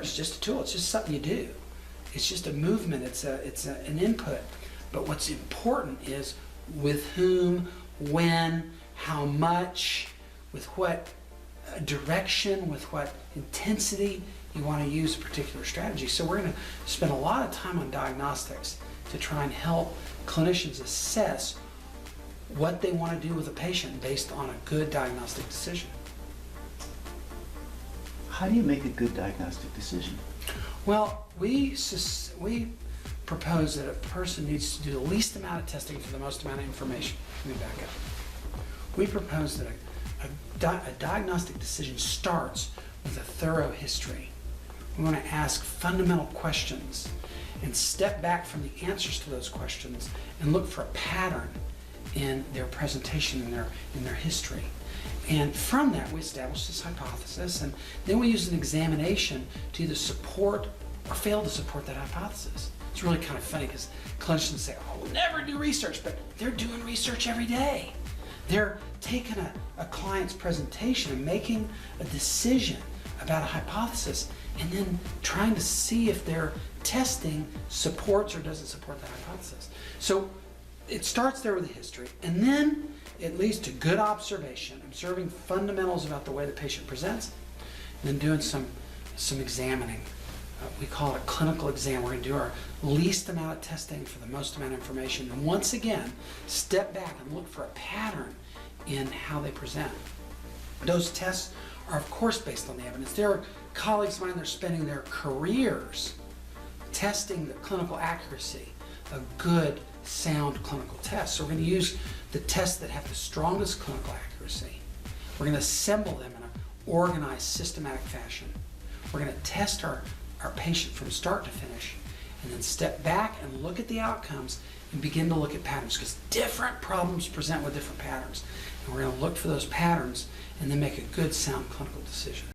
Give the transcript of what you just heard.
It's just a tool. It's just something you do. It's just a movement. It's an input. But what's important is with whom, when, how much, with what direction, with what intensity you want to use a particular strategy. So we're going to spend a lot of time on diagnostics to try and help clinicians assess what they want to do with a patient based on a good diagnostic decision. How do you make a good diagnostic decision? Well, we propose that a person needs to do the least amount of testing for the most amount of information. Let me back up. We propose that a diagnostic decision starts with a thorough history. We want to ask fundamental questions and step back from the answers to those questions and look for a pattern in their presentation, in their history. And from that, we establish this hypothesis, and then we use an examination to either support or fail to support that hypothesis. It's really kind of funny because clinicians say, oh, we'll never do research, but they're doing research every day. They're taking a client's presentation and making a decision about a hypothesis and then trying to see if their testing supports or doesn't support that hypothesis. So it starts there with the history, and then it leads to good observation, observing fundamentals about the way the patient presents, and then doing some examining. We call it a clinical exam. We're going to do our least amount of testing for the most amount of information, and once again, step back and look for a pattern in how they present. Those tests are, of course, based on the evidence. There are colleagues of mine that are spending their careers testing the clinical accuracy of good, sound clinical tests. So we're going to use the tests that have the strongest clinical accuracy. We're going to assemble them in an organized, systematic fashion. We're going to test our patient from start to finish, and then step back and look at the outcomes and begin to look at patterns, because different problems present with different patterns. And we're going to look for those patterns and then make a good, sound clinical decision.